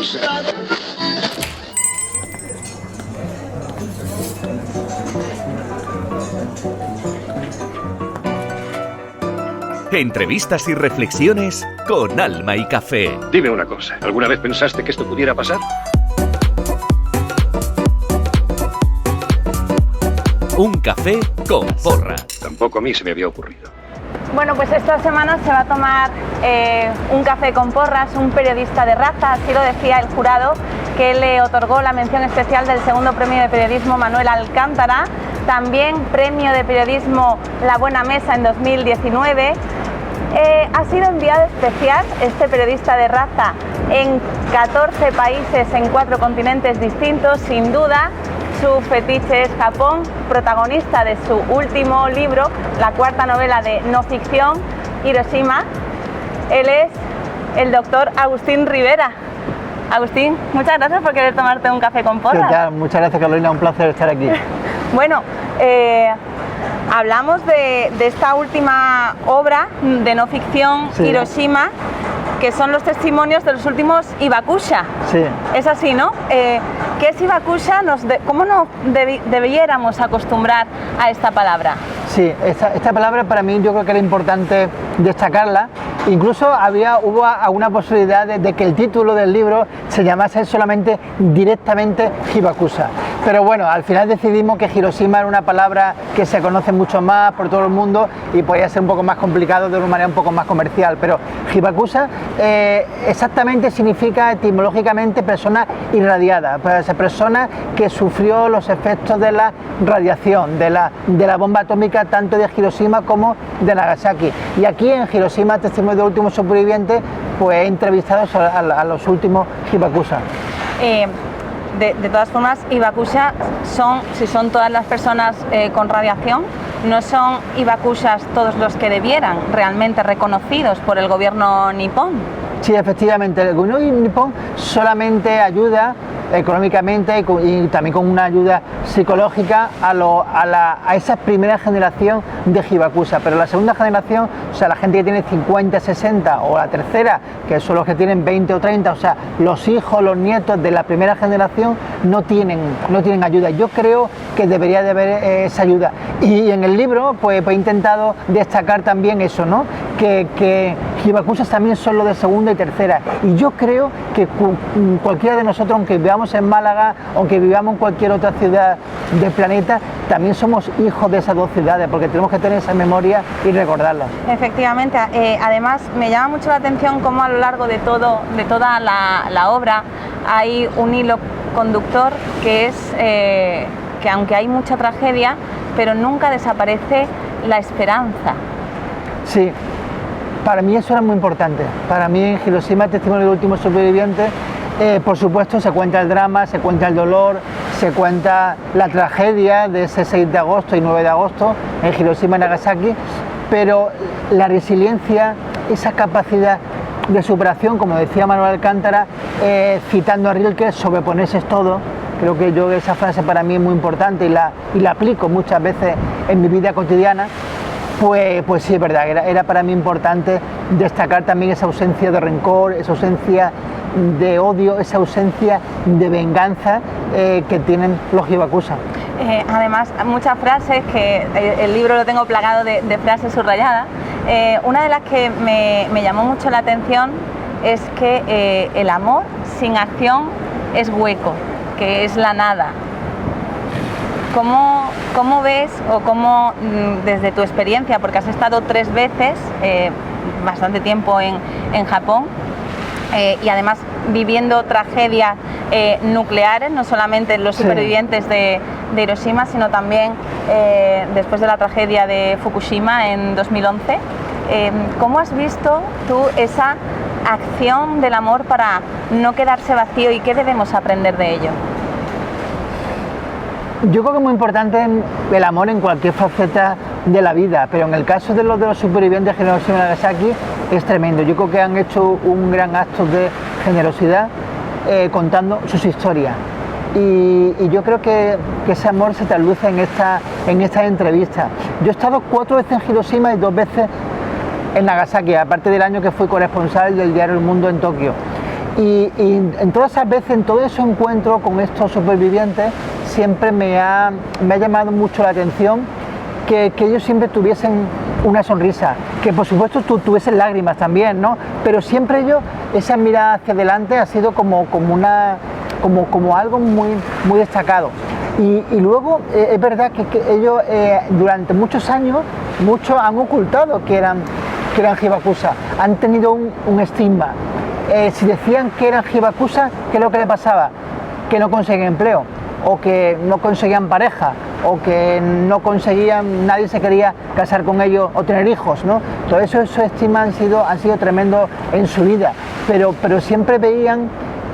cosa. Entrevistas y reflexiones con Alma y Café. Dime una cosa, ¿alguna vez pensaste que esto pudiera pasar? Un café con porras. Tampoco a mí se me había ocurrido. Bueno, pues esta semana se va a tomar un café con porras, un periodista de raza, así lo decía el jurado, que le otorgó la mención especial del segundo premio de periodismo Manuel Alcántara, también premio de periodismo La Buena Mesa en 2019. Ha sido enviado especial este periodista de raza en 14 países en 4 continentes distintos, sin duda. Su fetiche es Japón, protagonista de su último libro, la 4ª novela de no ficción, Hiroshima. Él es el doctor Agustín Rivera. Agustín, muchas gracias por querer tomarte un café con porras. ¿Qué tal? Muchas gracias, Carolina, un placer estar aquí. Bueno, hablamos de esta última obra de no ficción, sí. Hiroshima, que son los testimonios de los últimos Hibakusha. Sí. Es así, ¿no? ¿Qué es Hibakusha? ¿Cómo nos debiéramos acostumbrar a esta palabra? Sí, esta palabra para mí yo creo que era importante destacarla. Incluso hubo alguna posibilidad de que el título del libro se llamase solamente directamente Hibakusha. Pero bueno, al final decidimos que Hiroshima era una palabra que se conoce mucho más por todo el mundo y podía ser un poco más complicado de una manera un poco más comercial. Pero Hibakusha exactamente significa etimológicamente persona irradiada, persona que sufrió los efectos de la radiación, de la bomba atómica tanto de Hiroshima como de Nagasaki. Y aquí en Hiroshima, Testimonios de últimos supervivientes, pues he entrevistado a los últimos Hibakusha. De todas formas, Hibakusha si son todas las personas con radiación, no son Hibakushas todos los que debieran realmente reconocidos por el gobierno nipón. Sí, efectivamente, el gobierno nipón solamente ayuda económicamente y también con una ayuda psicológica a esa primera generación de Hibakusha, pero la segunda generación, o sea, la gente que tiene 50, 60 o la tercera, que son los que tienen 20 o 30, o sea, los hijos, los nietos de la primera generación no tienen ayuda. Yo creo que debería de haber esa ayuda y en el libro pues he intentado destacar también eso, ¿no? Que Hibakushas también son los de segunda y tercera, y yo creo que cualquiera de nosotros, aunque vivamos en Málaga, aunque vivamos en cualquier otra ciudad del planeta, también somos hijos de esas dos ciudades, porque tenemos que tener esa memoria y recordarlas. Efectivamente, además me llama mucho la atención cómo a lo largo de toda la obra hay un hilo conductor que es que aunque hay mucha tragedia, pero nunca desaparece la esperanza. Sí. Para mí eso era muy importante. Para mí en Hiroshima, Testimonio del último superviviente, por supuesto se cuenta el drama, se cuenta el dolor, se cuenta la tragedia de ese 6 de agosto y 9 de agosto en Hiroshima y Nagasaki, pero la resiliencia, esa capacidad de superación, como decía Manuel Alcántara, citando a Rilke, sobreponerse es todo. Creo que esa frase para mí es muy importante y la aplico muchas veces en mi vida cotidiana. Pues sí, es verdad, era para mí importante destacar también esa ausencia de rencor, esa ausencia de odio, esa ausencia de venganza que tienen los Hibakusha. Además, muchas frases, que el libro lo tengo plagado de frases subrayadas. Una de las que me llamó mucho la atención es que el amor sin acción es hueco, que es la nada. ¿Cómo ves o cómo desde tu experiencia, porque has estado 3 veces, bastante tiempo en Japón, y además viviendo tragedias nucleares, no solamente los supervivientes de Hiroshima, sino también después de la tragedia de Fukushima en 2011, ¿cómo has visto tú esa acción del amor para no quedarse vacío y qué debemos aprender de ello? Yo creo que es muy importante el amor en cualquier faceta de la vida, pero en el caso de los supervivientes de Hiroshima y Nagasaki es tremendo. Yo creo que han hecho un gran acto de generosidad contando sus historias. Y yo creo que ese amor se trasluce en esta entrevista. Yo he estado 4 veces en Hiroshima y 2 veces en Nagasaki, aparte del año que fui corresponsal del diario El Mundo en Tokio. Y en todas esas veces, en todo ese encuentro con estos supervivientes, siempre me ha llamado mucho la atención que ellos siempre tuviesen una sonrisa, que por supuesto tuviesen lágrimas también, ¿no? Pero siempre ellos, esa mirada hacia adelante ha sido como algo muy destacado. Y luego es verdad que ellos durante muchos años, muchos han ocultado que eran hibakusas, han tenido un estigma. Si decían que eran hibakusas, ¿qué es lo que le pasaba? Que no conseguían empleo, o que no conseguían pareja, o que no conseguían, nadie se quería casar con ellos o tener hijos, ¿no? Todo eso, esos estigmas han sido tremendos en su vida, pero siempre veían,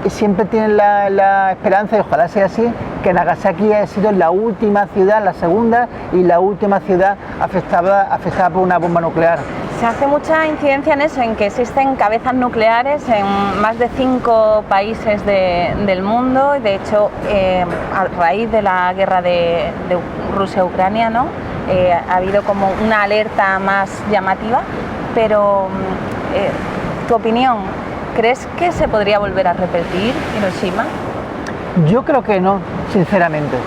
siempre tienen la esperanza, y ojalá sea así, que Nagasaki ha sido la última ciudad, la segunda y la última ciudad afectada por una bomba nuclear. Se hace mucha incidencia en eso, en que existen cabezas nucleares en más de 5 países del mundo. De hecho, a raíz de la guerra de Rusia-Ucrania, ¿no? Ha habido como una alerta más llamativa. Pero, ¿tu opinión? ¿Crees que se podría volver a repetir Hiroshima? Yo creo que no, sinceramente.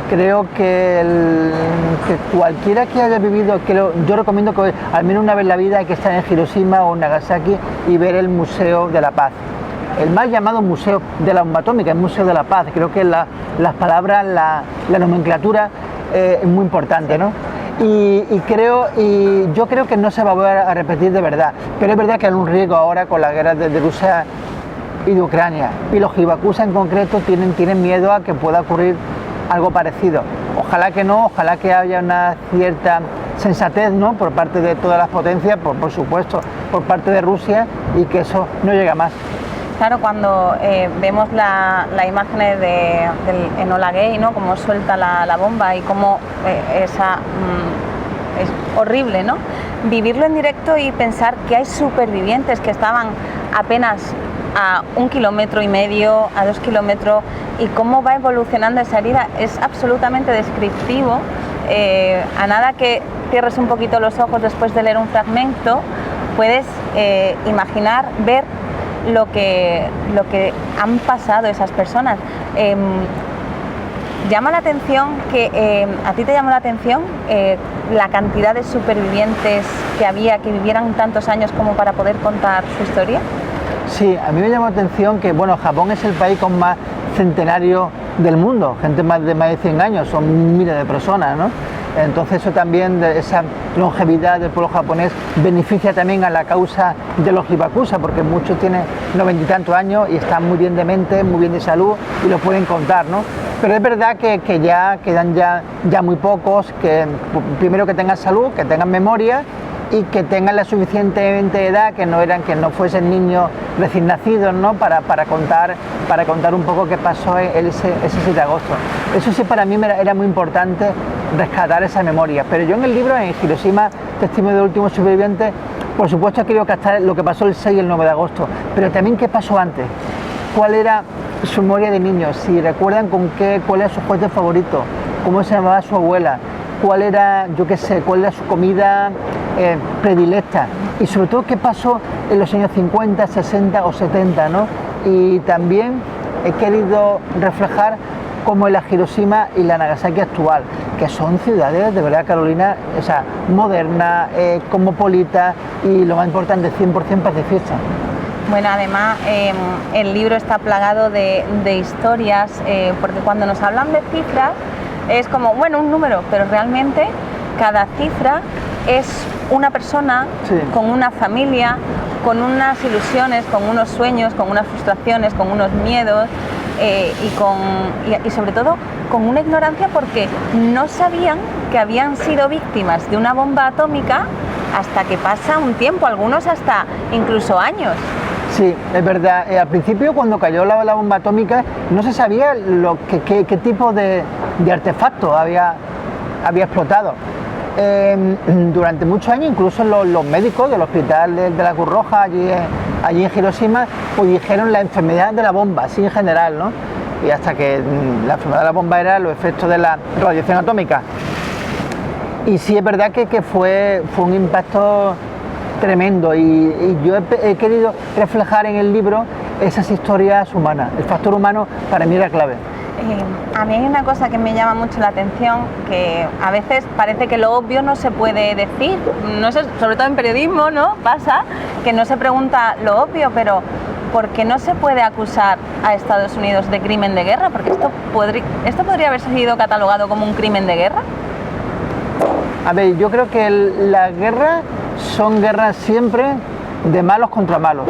Creo que cualquiera que haya vivido, yo recomiendo que al menos una vez en la vida hay que estar en Hiroshima o Nagasaki y ver el Museo de la Paz. El más llamado Museo de la Bomba Atómica, el Museo de la Paz. Creo que las palabras, la nomenclatura es muy importante, ¿no? Y yo creo que no se va a volver a repetir de verdad. Pero es verdad que hay un riesgo ahora con la guerra de Rusia y de Ucrania. Y los hibakusas en concreto tienen miedo a que pueda ocurrir algo parecido. Ojalá que no, ojalá que haya una cierta sensatez, ¿no? Por parte de todas las potencias, por supuesto, por parte de Rusia, y que eso no llegue a más. Claro, cuando vemos la imagen del Enola Gay, ¿no? Cómo suelta la bomba y cómo es horrible, ¿no? Vivirlo en directo y pensar que hay supervivientes que estaban apenas a 1,5 kilómetros, a 2 kilómetros, y cómo va evolucionando esa herida es absolutamente descriptivo. A nada que cierres un poquito los ojos después de leer un fragmento, puedes imaginar, ver lo que han pasado esas personas. Llama la atención ¿a ti te llamó la atención la cantidad de supervivientes que había, que vivieran tantos años como para poder contar su historia? Sí, a mí me llamó la atención que, bueno, Japón es el país con más centenario del mundo, gente de más de 100 años, son miles de personas, ¿no? Entonces eso también, esa longevidad del pueblo japonés beneficia también a la causa de los hibakusas, porque muchos tienen 90 y tantos años y están muy bien de mente, muy bien de salud y lo pueden contar, ¿no? Pero es verdad que ya quedan ya muy pocos, que primero que tengan salud, que tengan memoria y que tengan la suficientemente edad, que no fuesen niños recién nacidos, ¿no? para contar un poco qué pasó ese 7 de agosto. Eso sí, para mí era muy importante rescatar esa memoria. Pero yo en el libro, en Hiroshima, Testimonio del último superviviente, por supuesto he querido captar lo que pasó el 6 y el 9 de agosto, pero también qué pasó antes, cuál era su memoria de niños, si recuerdan cuál era su juguete favorito, cómo se llamaba su abuela, cuál era su comida predilecta, y sobre todo qué pasó en los años 50, 60 o 70, ¿no? Y también he querido reflejar cómo es la Hiroshima y la Nagasaki actual, que son ciudades, de verdad, Carolina, o sea, modernas, cosmopolitas y, lo más importante, 100% pacifistas. Bueno, además el libro está plagado de historias, porque cuando nos hablan de cifras es como, bueno, un número, pero realmente cada cifra es una persona, sí, con una familia, con unas ilusiones, con unos sueños, con unas frustraciones, con unos miedos y sobre todo con una ignorancia, porque no sabían que habían sido víctimas de una bomba atómica hasta que pasa un tiempo, algunos hasta incluso años. Sí, es verdad. Al principio, cuando cayó la bomba atómica, no se sabía qué tipo de artefacto había explotado. Durante muchos años, incluso los médicos del hospital de la Cruz Roja allí en Hiroshima, pues dijeron la enfermedad de la bomba, así en general, ¿no? Y hasta que la enfermedad de la bomba era los efectos de la radiación atómica. Y sí es verdad que fue un impacto tremendo, y yo he querido reflejar en el libro esas historias humanas. El factor humano para mí era clave. A mí hay una cosa que me llama mucho la atención, que a veces parece que lo obvio no se puede decir, no sé, sobre todo en periodismo, ¿no? Pasa que no se pregunta lo obvio, pero ¿por qué no se puede acusar a Estados Unidos de crimen de guerra? Porque esto podría haber sido catalogado como un crimen de guerra. A ver, yo creo que las guerras son guerras siempre de malos contra malos.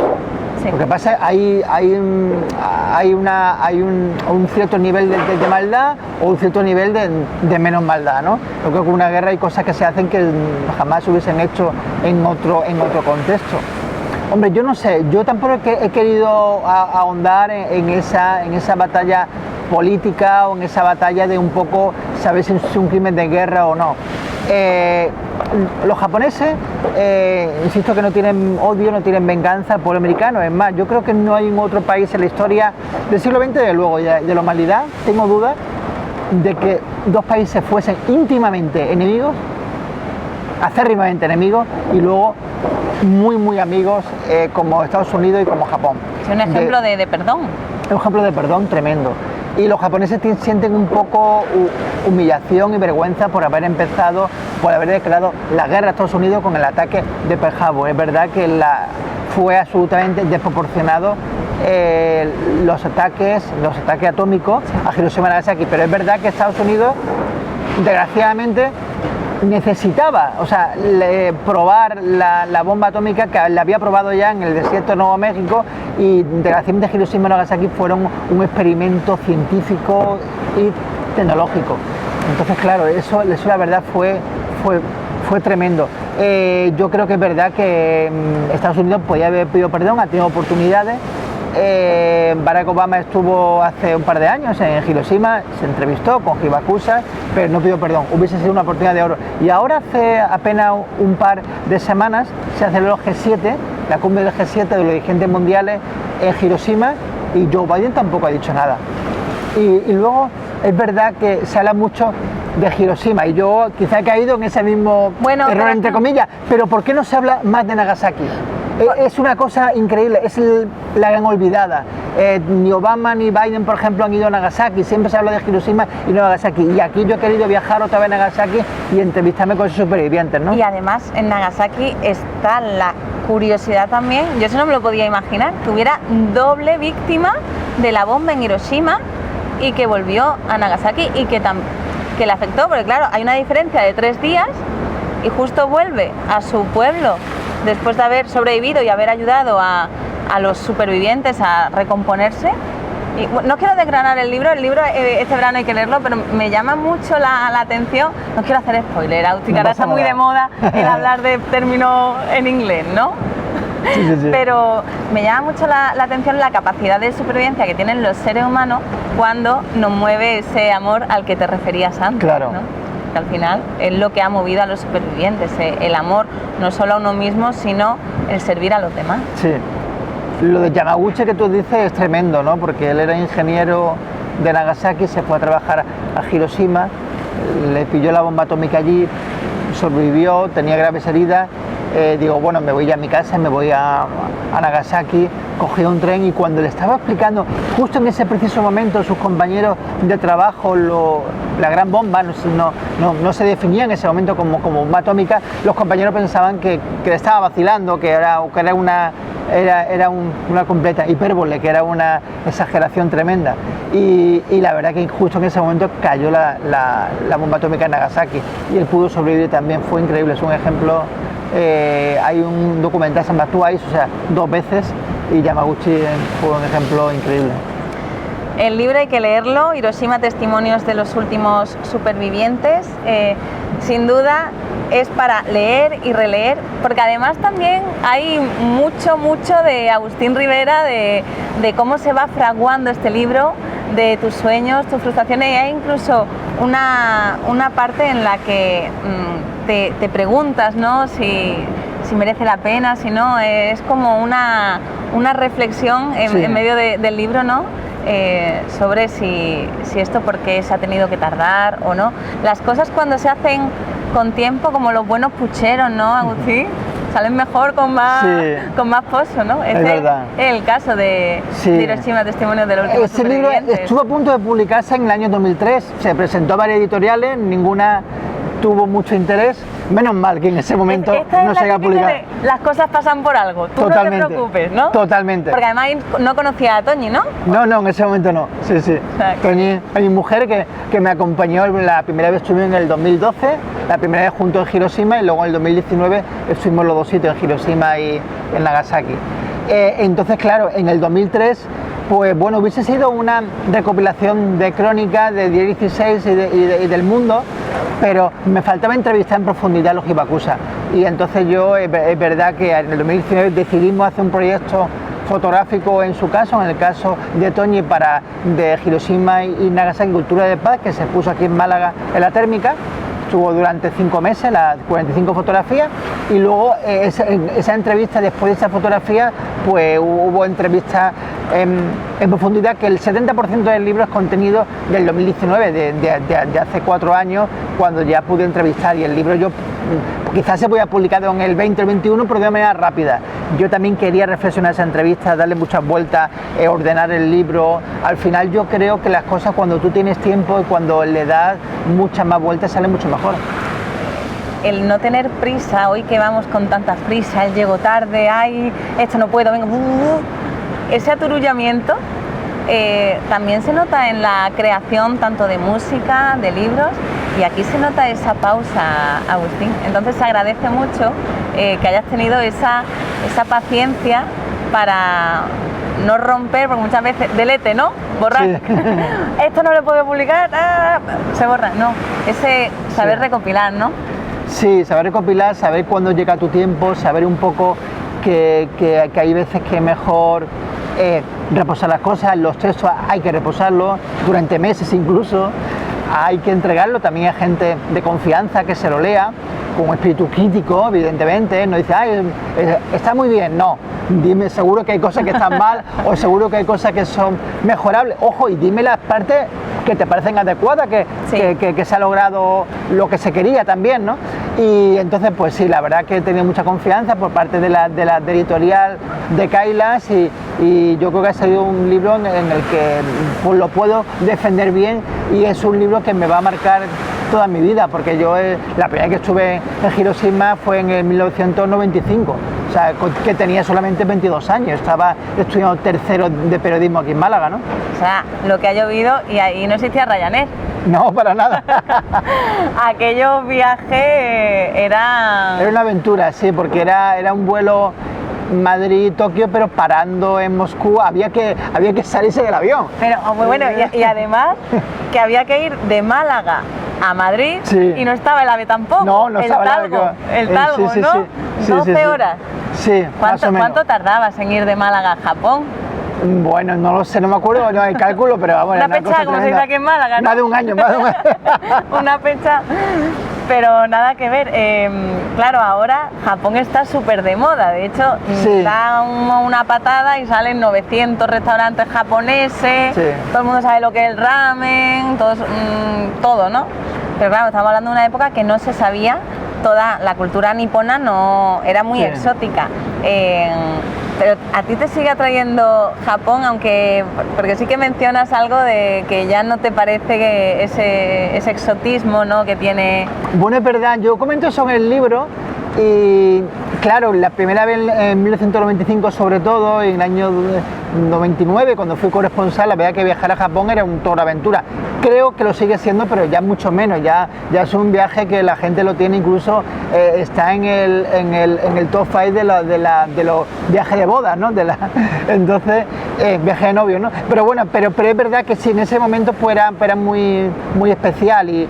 Sí. Lo que pasa es que hay un cierto nivel de maldad o un cierto nivel de menos maldad, ¿no? Yo creo que en una guerra hay cosas que se hacen que jamás se hubiesen hecho en otro contexto. Hombre, yo no sé, yo tampoco he querido ahondar en esa batalla política o en esa batalla de un poco saber si es un crimen de guerra o no. Los japoneses, insisto que no tienen odio, no tienen venganza al pueblo americano. Es más, yo creo que no hay un otro país en la historia del siglo XX, desde luego, de la humanidad, tengo dudas de que dos países fuesen íntimamente enemigos, acérrimamente enemigos, y luego muy, muy amigos como Estados Unidos y como Japón. Es un ejemplo de perdón. Es un ejemplo de perdón tremendo. Y los japoneses sienten un poco humillación y vergüenza por haber declarado la guerra a Estados Unidos con el ataque de Pearl Harbor. Es verdad que fue absolutamente desproporcionado los ataques atómicos a Hiroshima y Nagasaki, pero es verdad que Estados Unidos, desgraciadamente, necesitaba, probar la bomba atómica que la había probado ya en el desierto de Nuevo México, y desgraciadamente Hiroshima y Nagasaki fueron un experimento científico y tecnológico. Entonces, claro, eso la verdad fue tremendo. Yo creo que es verdad que Estados Unidos podía haber pedido perdón, ha tenido oportunidades. Barack Obama estuvo hace un par de años en Hiroshima, se entrevistó con Hibakusha, pero no pidió perdón. Hubiese sido una oportunidad de oro. Y ahora, hace apenas un par de semanas, se celebró el G7, la cumbre del G7 de los dirigentes mundiales en Hiroshima, y Joe Biden tampoco ha dicho nada. Y luego es verdad que se habla mucho de Hiroshima, y yo quizá he caído en ese mismo error, entre comillas, pero ¿por qué no se habla más de Nagasaki? Es una cosa increíble, es la gran olvidada. Ni Obama ni Biden, por ejemplo, han ido a Nagasaki, siempre se habla de Hiroshima y no de Nagasaki. Y aquí yo he querido viajar otra vez a Nagasaki y entrevistarme con esos supervivientes, ¿no? Y además en Nagasaki está la curiosidad también, yo eso no me lo podía imaginar, que hubiera doble víctima de la bomba en Hiroshima y que volvió a Nagasaki y que le afectó, porque claro, hay una diferencia de 3 días y justo vuelve a su pueblo después de haber sobrevivido y haber ayudado a los supervivientes a recomponerse. Y, no quiero desgranar el libro este verano hay que leerlo, pero me llama mucho la atención, no quiero hacer spoiler, Auti, que ahora está muy de moda el hablar de términos en inglés, ¿no? Sí. Pero me llama mucho la atención la capacidad de supervivencia que tienen los seres humanos cuando nos mueve ese amor al que te referías antes, claro, ¿no? Que al final es lo que ha movido a los supervivientes, el amor no solo a uno mismo, sino el servir a los demás. Sí. Lo de Yamaguchi que tú dices es tremendo, ¿no? Porque él era ingeniero de Nagasaki, se fue a trabajar a Hiroshima, le pilló la bomba atómica allí, sobrevivió, tenía graves heridas. Digo, bueno, me voy ya a mi casa, me voy a Nagasaki, cogí un tren, y cuando le estaba explicando, justo en ese preciso momento, sus compañeros de trabajo, la gran bomba no se definía en ese momento como bomba atómica, los compañeros pensaban que le estaba vacilando, que era una completa hipérbole, que era una exageración tremenda. Y la verdad que justo en ese momento cayó la bomba atómica en Nagasaki y él pudo sobrevivir también, fue increíble, es un ejemplo. Hay un documental, se llama Twice, 2 veces, y Yamaguchi fue un ejemplo increíble. El libro hay que leerlo, Hiroshima, testimonios de los últimos supervivientes. Sin duda es para leer y releer, porque además también hay mucho de Agustín Rivera, de cómo se va fraguando este libro, de tus sueños, tus frustraciones, y hay incluso una parte en la que te preguntas, ¿no? si merece la pena, si no, es como una reflexión en medio del libro, ¿no? Sobre si esto por qué se ha tenido que tardar o no. Las cosas cuando se hacen con tiempo, como los buenos pucheros, ¿no, Agustín? salen mejor con más pozo, ¿no? Es verdad. El caso de Hiroshima, Testimonios del último Ese libro estuvo a punto de publicarse en el año 2003, se presentó a varias editoriales, ninguna tuvo mucho interés. Menos mal que en ese momento no se haya publicado. Las cosas pasan por algo, tú totalmente, no te preocupes, ¿no? Totalmente. Porque además no conocía a Toñi, ¿no? No, en ese momento no. Sí. Toñi es mi mujer que me acompañó, la primera vez estuve en el 2012, la primera vez junto en Hiroshima y luego en el 2019 estuvimos los dos sitios, en Hiroshima y en Nagasaki. Entonces, claro, en el 2003, pues bueno, hubiese sido una recopilación de crónicas de Diario 16 y del mundo, pero me faltaba entrevistar en profundidad a los hibakusas. Y entonces yo, es verdad que en el 2019 decidimos hacer un proyecto fotográfico en su caso, en el caso de Toñi, de Hiroshima y Nagasaki, Cultura de Paz, que se puso aquí en Málaga en la térmica. Estuvo durante 5 meses, las 45 fotografías, y luego esa entrevista, después de esa fotografía, pues hubo entrevistas en profundidad, que el 70% del libro es contenido del 2019, de hace 4 años, cuando ya pude entrevistar, y el libro quizás se podía publicar en el 20 o 21, pero de una manera rápida. Yo también quería reflexionar esa entrevista, darle muchas vueltas, ordenar el libro. Al final yo creo que las cosas, cuando tú tienes tiempo y cuando le das muchas más vueltas, salen mucho mejor. El no tener prisa, hoy que vamos con tantas prisas, llego tarde, ay, esto no puedo, venga, ese aturullamiento también se nota en la creación tanto de música, de libros, y aquí se nota esa pausa, Agustín. Entonces se agradece mucho que hayas tenido esa paciencia para no romper, porque muchas veces delete, ¿no? Borrar. Sí. Esto no lo puedo publicar, se borra. No, ese saber recopilar, ¿no? Sí, saber recopilar, saber cuándo llega tu tiempo, saber un poco que hay veces que mejor reposar las cosas. Los textos hay que reposarlos durante meses incluso. Hay que entregarlo también a gente de confianza que se lo lea, con un espíritu crítico, evidentemente. No dice, ay, está muy bien, no. Dime, seguro que hay cosas que están mal o seguro que hay cosas que son mejorables. Ojo, y dime las partes que te parecen adecuadas, que se ha logrado lo que se quería también, ¿no? Y entonces, pues sí, la verdad que he tenido mucha confianza por parte de la editorial de Kailas, y yo creo que ha sido un libro en el que pues, lo puedo defender bien, y es un libro que me va a marcar toda mi vida, porque yo la primera vez que estuve en Hiroshima fue en el 1995, o sea, que tenía solamente 22 años, estaba estudiando tercero de periodismo aquí en Málaga, ¿no? O sea, lo que ha llovido, y ahí no existía Ryanair. No, para nada. Aquellos viajes era una aventura, sí, porque era un vuelo Madrid-Tokio, pero parando en Moscú, había que salirse del avión. Pero muy bueno, y además que había que ir de Málaga a Madrid, sí. Y no estaba el AVE tampoco. No estaba el Talgo, sí, ¿no? Sí, 12 horas. Sí, ¿Cuánto tardabas en ir de Málaga a Japón? Bueno, no lo sé, no me acuerdo, no hay cálculo, pero vamos. Una fecha, como se dice aquí en Málaga, ¿no? Más de un año. Una fecha, pero nada que ver. Claro, ahora Japón está súper de moda, de hecho, sí. Da una patada y salen 900 restaurantes japoneses, sí. Todo el mundo sabe lo que es el ramen, todo, ¿no? Pero claro, estamos hablando de una época que no se sabía, toda la cultura nipona no era muy exótica. Pero a ti te sigue atrayendo Japón, porque sí que mencionas algo de que ya no te parece que ese exotismo, ¿no?, que tiene. Bueno, es verdad, yo comento sobre el libro y claro, la primera vez en 1995 sobre todo, en el año 99 cuando fui corresponsal, la verdad que viajar a Japón era toda una aventura. Creo que lo sigue siendo, pero ya mucho menos, ya es un viaje que la gente lo tiene, incluso está en el top 5 de los viajes de boda, ¿no? Entonces, viaje de novio, ¿no? Pero bueno, pero es verdad que sí, en ese momento pues era muy, muy especial y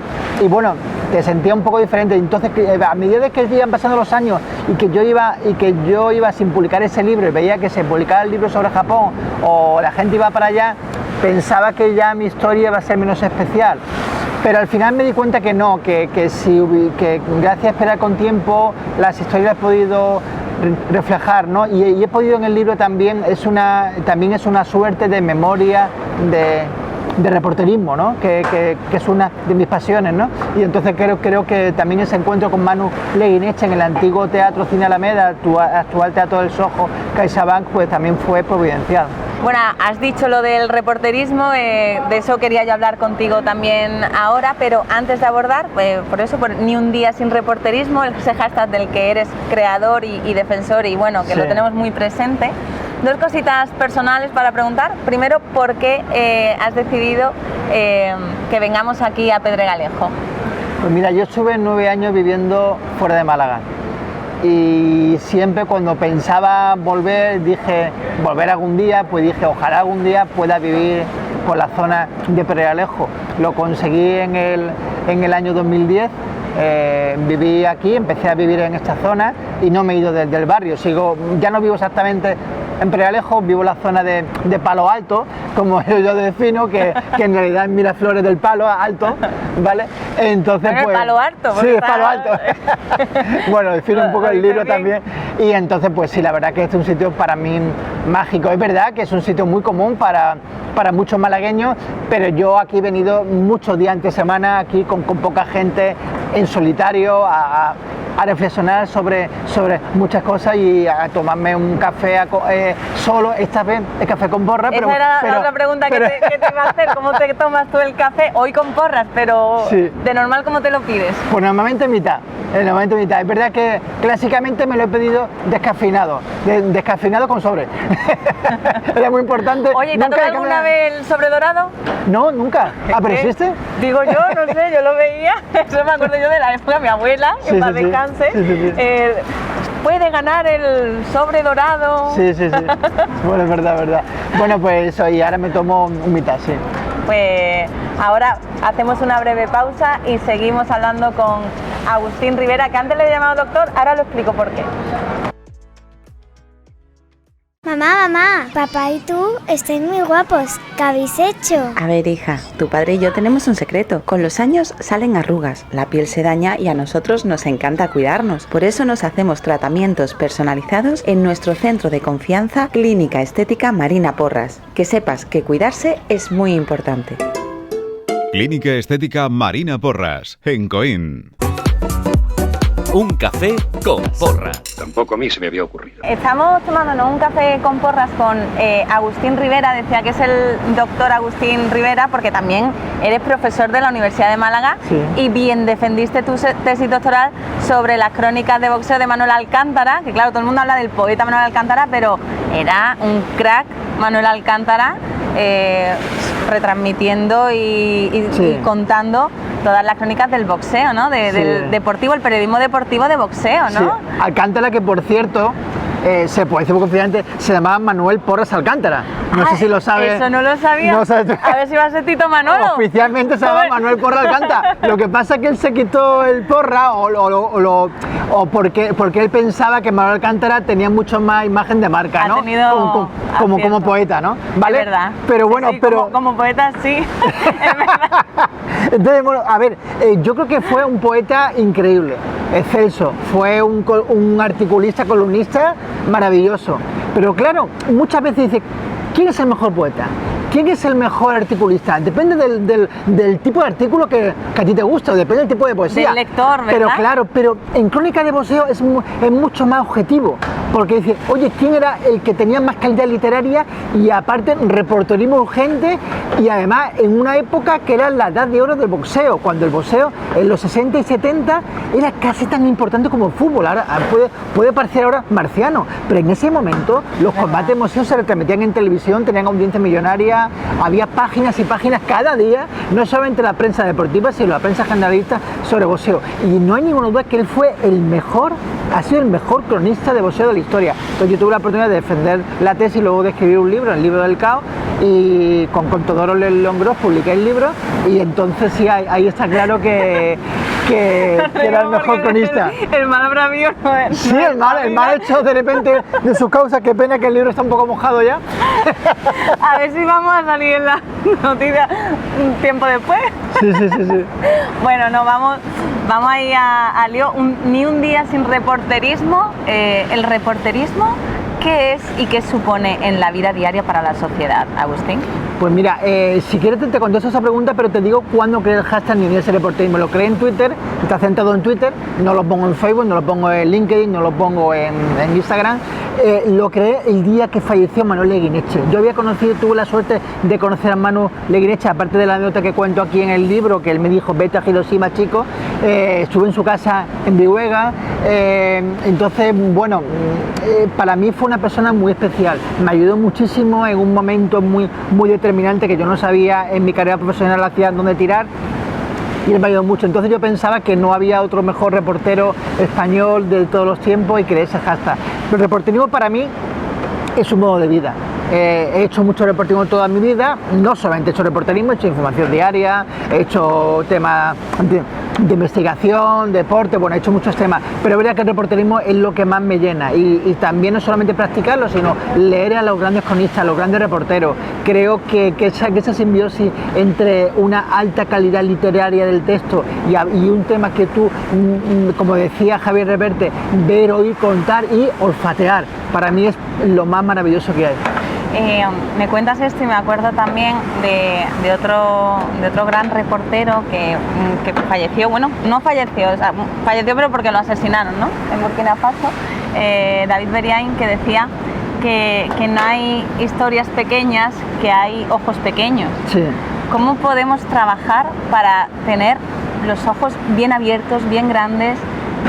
bueno, te sentía un poco diferente. Entonces, a medida de que iban pasando los años y que yo iba sin publicar ese libro y veía que se publicaba el libro sobre Japón o la gente iba para allá, pensaba que ya mi historia iba a ser menos especial. Pero al final me di cuenta que no, que gracias a esperar con tiempo las historias las he podido reflejar, ¿no? Y he podido en el libro también es una suerte de memoria de reporterismo, ¿no? Que es una de mis pasiones, ¿no? Y entonces creo que también ese encuentro con Manu Leguineche en el antiguo Teatro Cine Alameda, actual Teatro del Soho, CaixaBank, pues también fue providencial. Bueno, has dicho lo del reporterismo, de eso quería yo hablar contigo también ahora, pero antes de abordar, por ni un día sin reporterismo, ese hashtag del que eres creador y defensor y bueno, que sí, lo tenemos muy presente. Dos cositas personales para preguntar. Primero, ¿por qué has decidido que vengamos aquí a Pedregalejo? Pues mira, yo estuve 9 años viviendo fuera de Málaga. Y siempre cuando pensaba volver, volver algún día, pues dije, ojalá algún día pueda vivir por la zona de Pedregalejo. Lo conseguí en el año 2010, viví aquí, empecé a vivir en esta zona y no me he ido del barrio, ya no vivo exactamente en Pedregalejo, vivo en la zona de Palo Alto, como yo defino, que en realidad es Miraflores del Palo Alto, ¿vale? Entonces, bueno, pues, Palo Alto. Sí, es Palo Alto. Bueno, defino un poco el libro también. Y entonces, pues sí, la verdad que este es un sitio para mí mágico. Es verdad que es un sitio muy común para muchos malagueños, pero yo aquí he venido muchos días entre semana, aquí con poca gente, en solitario, a reflexionar sobre muchas cosas y a tomarme un café solo, esta vez el café con porras. Esa era la otra pregunta que te iba a hacer, ¿cómo te tomas tú el café? Hoy con porras, pero sí, de normal, ¿cómo te lo pides? Pues normalmente mitad. Es verdad que clásicamente me lo he pedido descafeinado con sobre. Era muy importante. Oye, ¿te ha tocado alguna vez el sobre dorado? No, nunca. ¿Pero existe? Digo yo, no sé, yo lo veía. Eso me acuerdo yo de la época de mi abuela, que para descanse. Puede ganar el sobre dorado. Sí. Bueno, es verdad. Bueno, pues eso, y ahora me tomo un mitad, sí. Pues ahora hacemos una breve pausa y seguimos hablando con Agustín Rivera, que antes le he llamado doctor, ahora lo explico por qué. Mamá, papá y tú estáis muy guapos. ¿Qué habéis hecho? A ver, hija, tu padre y yo tenemos un secreto. Con los años salen arrugas, la piel se daña y a nosotros nos encanta cuidarnos. Por eso nos hacemos tratamientos personalizados en nuestro centro de confianza, Clínica Estética Marina Porras. Que sepas que cuidarse es muy importante. Clínica Estética Marina Porras, en Coín. Un café con porras. Tampoco a mí se me había ocurrido. Estamos tomándonos un café con porras con Agustín Rivera, decía que es el doctor Agustín Rivera, porque también eres profesor de la Universidad de Málaga, sí, y bien defendiste tu tesis doctoral sobre las crónicas de boxeo de Manuel Alcántara, que claro, todo el mundo habla del poeta Manuel Alcántara, pero era un crack Manuel Alcántara, retransmitiendo y contando todas las crónicas del boxeo, ¿no? Del deportivo, el periodismo deportivo de boxeo, ¿no? Sí. Alcántara, que por cierto, se puede decir confidencialmente, se llamaba Manuel Porras Alcántara. No sé si lo sabes. Eso no lo sabía. No sabes. A ver si va a ser Tito Manolo. Oficialmente se llama Manuel Porras Alcántara. Lo que pasa es que él se quitó el porra o porque él pensaba que Manuel Alcántara tenía mucho más imagen de marca, ¿no? Como poeta, ¿no? ¿Vale? Es verdad. Pero bueno, sí, como poeta sí. Es verdad. Entonces, bueno, a ver, yo creo que fue un poeta increíble, excelso, fue un articulista, columnista maravilloso. Pero claro, muchas veces dice, ¿quién es el mejor poeta? ¿Quién es el mejor articulista? Depende del tipo de artículo que a ti te gusta, depende del tipo de poesía. Del lector, ¿verdad? Pero claro, pero en Crónica de boxeo es mucho más objetivo, porque dice, oye, ¿quién era el que tenía más calidad literaria y aparte reporterismo urgente y además en una época que era la edad de oro del boxeo, cuando el boxeo en los 60 y 70 era casi tan importante como el fútbol? Ahora puede parecer ahora marciano, pero en ese momento los combates de boxeo se retransmitían en televisión, tenían audiencia millonaria, había páginas y páginas cada día, no solamente la prensa deportiva, sino la prensa generalista sobre boxeo. Y no hay ninguna duda que él fue ha sido el mejor cronista de boxeo de la historia. Entonces yo tuve la oportunidad de defender la tesis y luego de escribir un libro, el libro del caos, y con Todoro Longros publiqué el libro, y entonces sí, ahí está claro que era el mejor cronista. El mal bravío no es. Sí, el mal hecho de repente de sus causas. Qué pena que el libro está un poco mojado ya. A ver si vamos a salir en la noticia un tiempo después. Sí. Bueno, no, vamos a ir a lío. Ni un día sin reporterismo. El reporterismo, ¿qué es y qué supone en la vida diaria para la sociedad, Agustín? Pues mira, si quieres te contesto esa pregunta, pero te digo cuándo creé el hashtag Ni ese reporterismo. Lo creé en Twitter, está centrado en Twitter, no lo pongo en Facebook, no lo pongo en LinkedIn, no lo pongo en Instagram. Lo creé el día que falleció Manuel Leguineche. Yo tuve la suerte de conocer a Manu Leguineche, aparte de la anécdota que cuento aquí en el libro, que él me dijo, vete a Hiroshima, chico. Estuve en su casa en Vihuega. Entonces, bueno, para mí fue una persona muy especial. Me ayudó muchísimo en un momento muy determinante que yo no sabía en mi carrera profesional hacia dónde tirar, y él me ayudó mucho. Entonces yo pensaba que no había otro mejor reportero español de todos los tiempos y creé ese hashtag. Pero el reporterismo para mí es un modo de vida. He hecho mucho reporterismo toda mi vida, no solamente he hecho reporterismo, he hecho información diaria, he hecho temas de investigación, deporte, bueno, he hecho muchos temas, pero es verdad que el reporterismo es lo que más me llena, y también no solamente practicarlo, sino leer a los grandes cronistas, a los grandes reporteros. Creo que esa simbiosis entre una alta calidad literaria del texto y un tema que tú, como decía Javier Reverte, ver, oír, contar y olfatear, para mí es lo más maravilloso que hay. Me cuentas esto y me acuerdo también de otro gran reportero que falleció, bueno, no falleció, o sea, falleció pero porque lo asesinaron, ¿no? En Burkina Faso, David Beriain, que decía que no hay historias pequeñas, que hay ojos pequeños. Sí. ¿Cómo podemos trabajar para tener los ojos bien abiertos, bien grandes,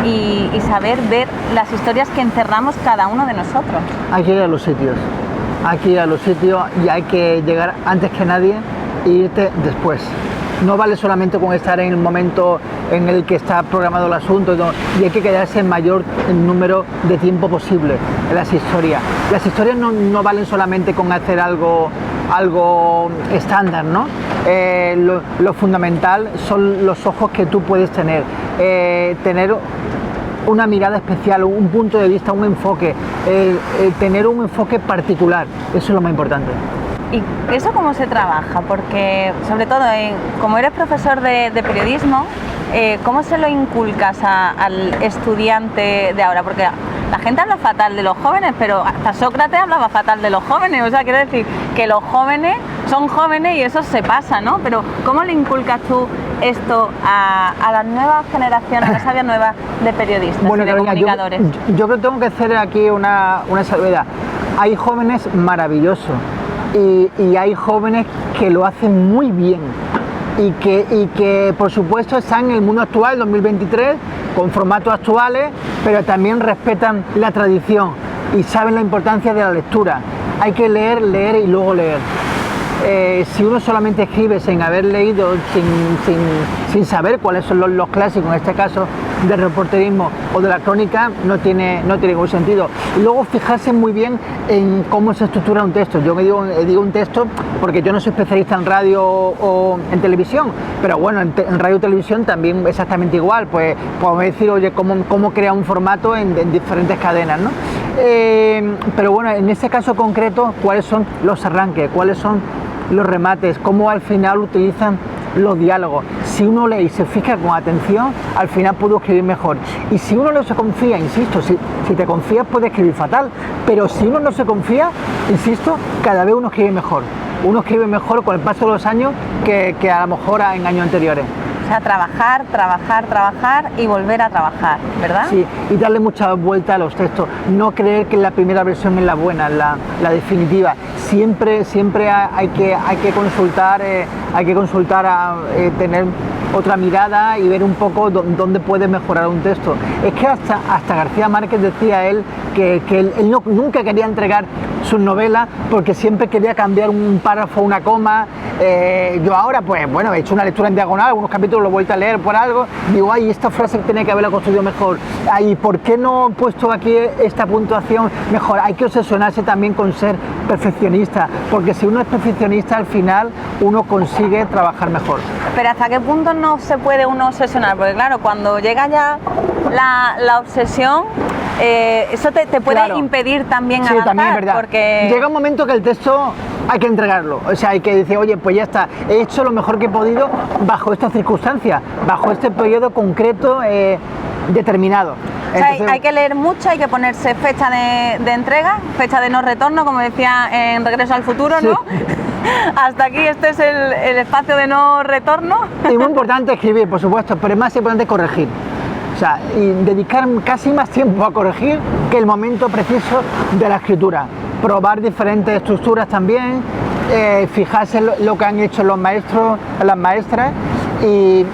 y saber ver las historias que encerramos cada uno de nosotros? Hay que ir a los sitios. Hay que ir a los sitios y hay que llegar antes que nadie e irte después. No vale solamente con estar en el momento en el que está programado el asunto, no, y hay que quedarse el mayor número de tiempo posible en las historias. Las historias no valen solamente con hacer algo estándar, ¿no? Lo fundamental son los ojos que tú puedes tener. Tener una mirada especial, un punto de vista, un enfoque, tener un enfoque particular, eso es lo más importante. ¿Y eso cómo se trabaja? Porque, sobre todo, como eres profesor de periodismo, ¿cómo se lo inculcas al estudiante de ahora? Porque la gente habla fatal de los jóvenes, pero hasta Sócrates hablaba fatal de los jóvenes, o sea, quiere decir que los jóvenes son jóvenes y eso se pasa, ¿no? Pero ¿cómo le inculcas tú esto a las nuevas generaciones, a esa nueva de periodistas, bueno, y de comunicadores? Yo creo que tengo que hacer aquí una salvedad. Hay jóvenes maravillosos y hay jóvenes que lo hacen muy bien y que por supuesto están en el mundo actual, 2023, con formatos actuales, pero también respetan la tradición y saben la importancia de la lectura. Hay que leer, leer y luego leer. Si uno solamente escribe sin haber leído, sin saber cuáles son los clásicos, en este caso del reporterismo o de la crónica, no tiene ningún sentido. Y luego fijarse muy bien en cómo se estructura un texto. Yo digo un texto porque yo no soy especialista en radio o en televisión, pero bueno, en radio y televisión también exactamente igual. Pues podemos decir, oye, cómo crea un formato en diferentes cadenas, ¿no? Pero bueno, en este caso concreto, ¿cuáles son los arranques? ¿Cuáles son los remates? ¿Cómo al final utilizan los diálogos? Si uno lee y se fija con atención, al final puedo escribir mejor. Y si uno no se confía, insisto, si te confías puedes escribir fatal, pero si uno no se confía, insisto, cada vez uno escribe mejor. Uno escribe mejor con el paso de los años que a lo mejor en años anteriores. O sea, trabajar, trabajar, trabajar y volver a trabajar, ¿verdad? Sí, y darle mucha vuelta a los textos. No creer que la primera versión es la buena, la definitiva. Siempre hay que consultar, tener otra mirada y ver un poco dónde puede mejorar un texto. Es que hasta García Márquez decía él que él nunca quería entregar sus novelas porque siempre quería cambiar un párrafo, una coma. Yo ahora, pues bueno, he hecho una lectura en diagonal, algunos capítulos lo he vuelto a leer por algo, digo, ay, esta frase tenía que haberla construido mejor, ay, ¿por qué no he puesto aquí esta puntuación mejor? Hay que obsesionarse también con ser perfeccionista, porque si uno es perfeccionista, al final uno consigue trabajar mejor. Pero ¿hasta qué punto no se puede uno obsesionar? Porque claro, cuando llega ya la obsesión, eso te puede impedir también avanzar. Sí, también es verdad. Porque llega un momento que el texto hay que entregarlo, o sea, hay que decir, oye, pues ya está, he hecho lo mejor que he podido bajo estas circunstancias, bajo este periodo concreto, determinado. O sea, Entonces, hay que leer mucho, hay que ponerse fecha de entrega, fecha de no retorno, como decía en Regreso al Futuro, ¿no? Sí. Hasta aquí este es el espacio de no retorno. es muy importante escribir, por supuesto, pero es más importante corregir. O sea, y dedicar casi más tiempo a corregir que el momento preciso de la escritura. Probar diferentes estructuras también, fijarse en lo que han hecho los maestros, las maestras, y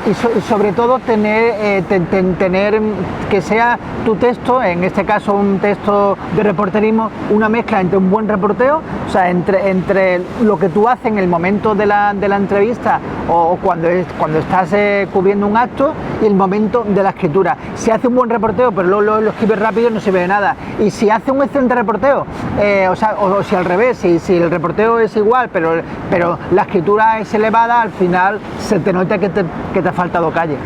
sobre todo tener que sea tu texto, en este caso un texto de reporterismo, una mezcla entre un buen reporteo, o sea, entre lo que tú haces en el momento de la entrevista o cuando estás cubriendo un acto y el momento de la escritura. Si hace un buen reporteo pero luego lo escribes rápido, no sirve de nada. Y si hace un excelente reporteo, o si al revés, si el reporteo es igual pero la escritura es elevada, al final se te nota que te ha faltado calle.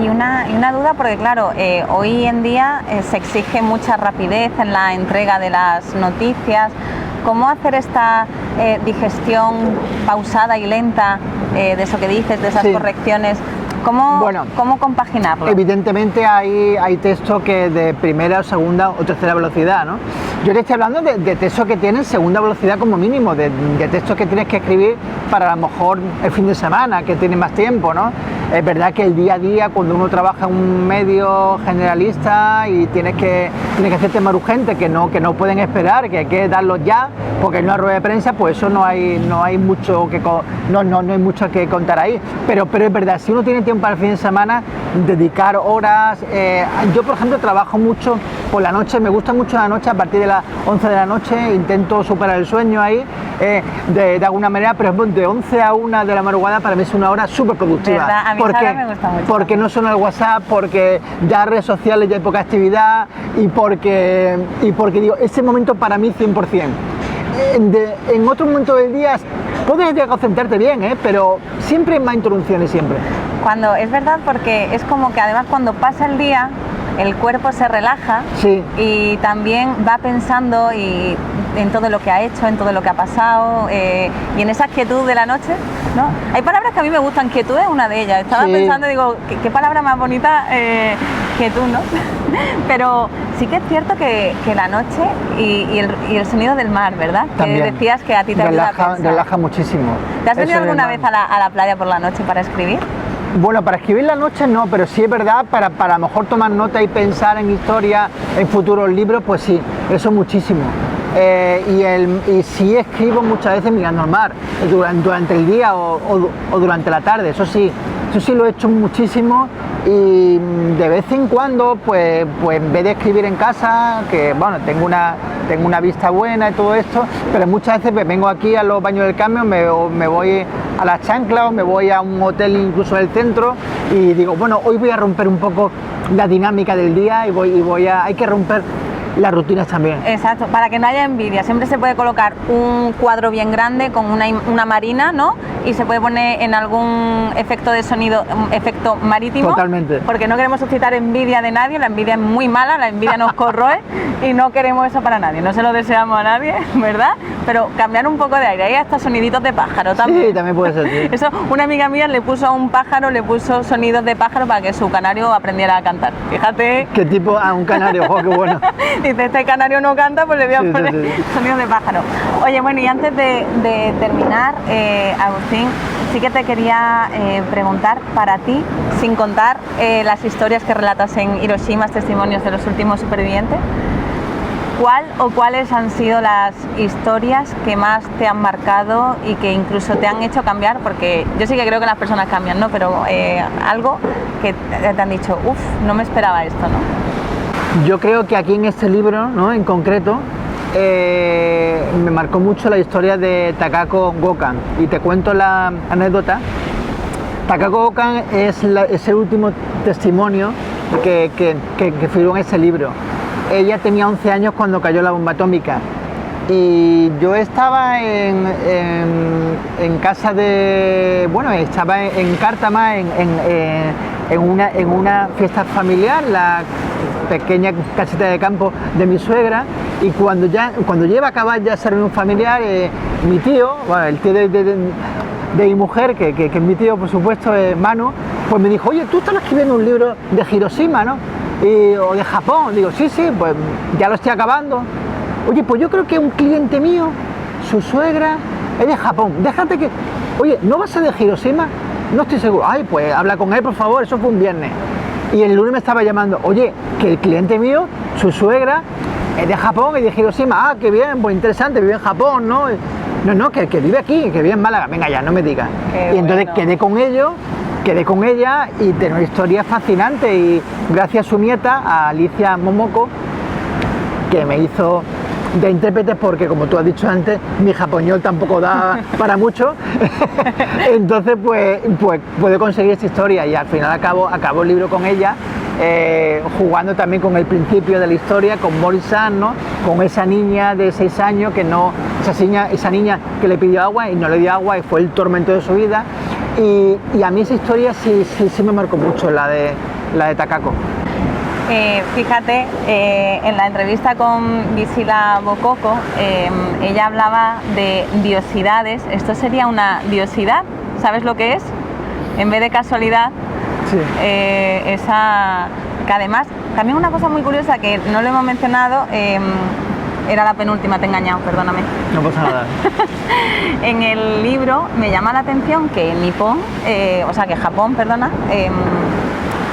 Y una duda, porque claro, hoy en día se exige mucha rapidez en la entrega de las noticias. ¿Cómo hacer esta digestión pausada y lenta de eso que dices, de esas correcciones? ¿Cómo compaginarlo? Evidentemente hay textos que de primera o segunda o tercera velocidad, ¿no? Yo te estoy hablando de textos que tienen segunda velocidad como mínimo, de textos que tienes que escribir para a lo mejor el fin de semana, que tienes más tiempo, ¿no? Es verdad que el día a día, cuando uno trabaja en un medio generalista y tienes que hacer temas urgentes que no pueden esperar, que hay que darlos ya, porque en una rueda de prensa, pues eso no hay mucho que contar ahí. Pero es verdad, si uno tiene tiempo para el fin de semana, dedicar horas. Yo, por ejemplo, trabajo mucho por la noche, me gusta mucho la noche, a partir de las 11 de la noche, intento superar el sueño ahí, de alguna manera, pero de 11 a 1 de la madrugada para mí es una hora súper productiva. ¿Verdad? A mí porque, me gusta mucho. Porque no suena el WhatsApp, porque ya redes sociales ya hay poca actividad y porque digo, ese momento para mí 100%. En otro momento del día puedes llegar a concentrarte bien, pero siempre hay más interrupciones, siempre. Cuando es verdad, porque es como que además cuando pasa el día el cuerpo se relaja, sí, y también va pensando en todo lo que ha hecho, en todo lo que ha pasado, y en esa quietud de la noche, ¿no? Hay palabras que a mí me gustan, quietud es una de ellas. Estaba pensando, digo, ¿qué palabra más bonita quietud, ¿no? Pero sí que es cierto que la noche y el sonido del mar, ¿verdad? También. Que decías que a ti te ayuda a pensar. Relaja muchísimo. ¿Te has venido alguna vez a la playa por la noche para escribir? Bueno, para escribir la noche no, pero sí es verdad, para a lo mejor tomar nota y pensar en historia, en futuros libros, pues sí, eso muchísimo. Y sí escribo muchas veces mirando al mar, durante el día o durante la tarde, eso sí lo he hecho muchísimo, y de vez en cuando, pues en vez de escribir en casa, que bueno, tengo una vista buena y todo esto, pero muchas veces pues, vengo aquí a los Baños del Carmen, me voy a las Chanclas o me voy a un hotel incluso del centro y digo, bueno, hoy voy a romper un poco la dinámica del día y hay que romper las rutinas también. Exacto, para que no haya envidia. Siempre se puede colocar un cuadro bien grande con una marina, ¿no? Y se puede poner en algún efecto de sonido, efecto marítimo. Totalmente. Porque no queremos suscitar envidia de nadie, la envidia es muy mala, la envidia nos corroe y no queremos eso para nadie, no se lo deseamos a nadie, ¿verdad? Pero cambiar un poco de aire, hay hasta soniditos de pájaro también. Sí, también puede ser, sí. Eso, una amiga mía le puso a un pájaro, le puso sonidos de pájaro para que su canario aprendiera a cantar. Fíjate. ¿Qué tipo? A un canario, oh, qué bueno. Dice, este canario no canta, pues le voy a poner sonidos de pájaro. Oye, bueno, y antes de terminar, Agustín, sí que te quería preguntar, para ti, sin contar las historias que relatas en Hiroshima, testimonios de los últimos supervivientes, ¿cuál o cuáles han sido las historias que más te han marcado y que incluso te han hecho cambiar? Porque yo sí que creo que las personas cambian, ¿no? Pero algo que te han dicho, uff, no me esperaba esto, ¿no? Yo creo que aquí en este libro, ¿no? En concreto, me marcó mucho la historia de Takako Gokan, y te cuento la anécdota. Takako Gokan es el último testimonio que figuró en ese libro. Ella tenía 11 años cuando cayó la bomba atómica y yo estaba en casa de... Bueno, estaba en Cártama en una fiesta familiar, la pequeña casita de campo de mi suegra, y cuando lleva a acabar ya esa reunión familiar, mi tío, bueno, el tío de mi mujer, que es mi tío por supuesto, Manu, pues me dijo, oye, tú estás escribiendo un libro de Hiroshima, ¿no? o de Japón. Digo, sí, pues ya lo estoy acabando. Oye, pues yo creo que un cliente mío, su suegra, es de Japón. Déjate que... Oye, ¿no vas a de Hiroshima? No estoy seguro. Ay, pues habla con él, por favor, eso fue un viernes. Y el lunes me estaba llamando, oye, que el cliente mío, su suegra, es de Japón y de Hiroshima. Ah, qué bien, pues interesante, vive en Japón, ¿no? No, que vive aquí, que vive en Málaga. Venga ya, no me digas. Y entonces quedé con ella y tengo una historia fascinante. Y gracias a su nieta, a Alicia Momoko, que me hizo de intérprete, porque como tú has dicho antes, mi japoñol tampoco da para mucho. Entonces pues pude conseguir esta historia y al final acabo el libro con ella, jugando también con el principio de la historia, con Mori-san, ¿no? Con esa niña de 6 años que no, esa niña que le pidió agua y no le dio agua y fue el tormento de su vida. Y a mí esa historia sí me marcó mucho, la de Takako. Fíjate, en la entrevista con Gisela Bokoko, ella hablaba de diosidades. Esto sería una diosidad, ¿sabes lo que es? En vez de casualidad, sí. Esa, que además, también una cosa muy curiosa que no lo hemos mencionado, era la penúltima, te he engañado, perdóname. No pasa nada. En el libro me llama la atención que Nippon, que Japón, perdona,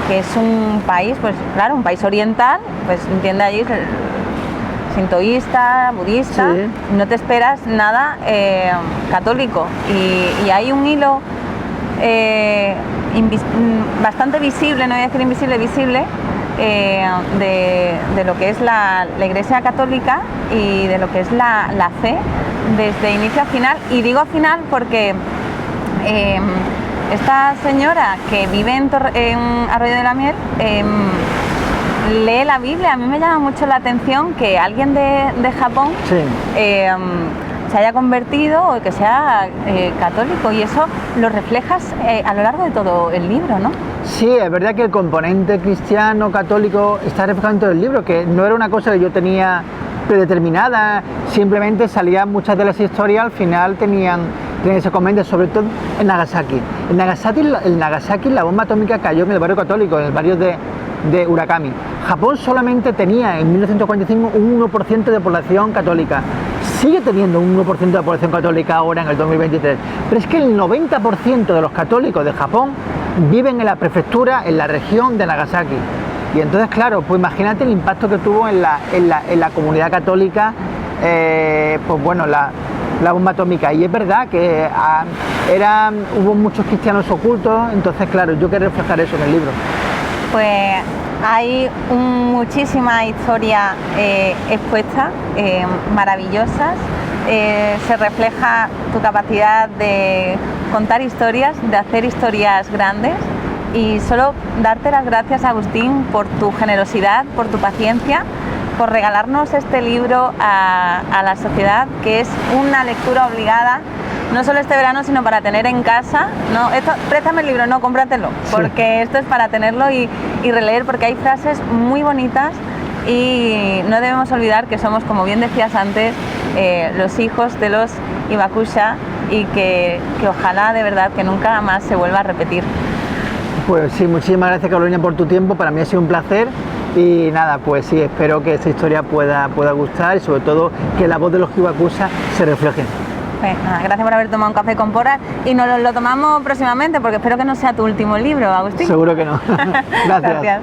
que es un país, pues claro, un país oriental, pues entiende allí sintoísta, budista, sí. No te esperas nada católico y hay un hilo bastante visible, no voy a decir invisible, visible, de lo que es la Iglesia Católica y de lo que es la fe desde inicio a final, y digo final porque esta señora que vive en Arroyo de la Miel lee la Biblia. A mí me llama mucho la atención que alguien de Japón sí. Se haya convertido o que sea católico, y eso lo reflejas a lo largo de todo el libro, ¿no? Sí, es verdad que el componente cristiano católico está reflejado en todo el libro, que no era una cosa que yo tenía predeterminada, simplemente salían muchas de las historias, al final tenían ese componente, sobre todo en Nagasaki. En Nagasaki la bomba atómica cayó en el barrio católico, en el barrio de Urakami. Japón solamente tenía en 1945 un 1% de población católica. Sigue teniendo un 1% de población católica ahora en el 2023, pero es que el 90% de los católicos de Japón viven en la prefectura, en la región de Nagasaki. Y entonces, claro, pues imagínate el impacto que tuvo en la comunidad católica, pues bueno, la bomba atómica. Y es verdad que hubo muchos cristianos ocultos, entonces, claro, yo quiero reflejar eso en el libro. Pues hay muchísima historia expuesta, maravillosas. Se refleja tu capacidad de contar historias, de hacer historias grandes, y solo darte las gracias, Agustín, por tu generosidad, por tu paciencia, por regalarnos este libro a la sociedad, que es una lectura obligada, no solo este verano, sino para tener en casa. No, préstame el libro, no, cómpratelo, porque esto es para tenerlo y releer, porque hay frases muy bonitas, y no debemos olvidar que somos, como bien decías antes, los hijos de los Hibakusha, y que ojalá de verdad que nunca más se vuelva a repetir. Pues sí, muchísimas gracias, Carolina, por tu tiempo. Para mí ha sido un placer. Y nada, pues sí, espero que esta historia pueda gustar, y sobre todo que la voz de los Hibakusha se refleje. Pues nada, gracias por haber tomado un café con porras, y nos lo tomamos próximamente, porque espero que no sea tu último libro, Agustín. Seguro que no. Gracias. Gracias.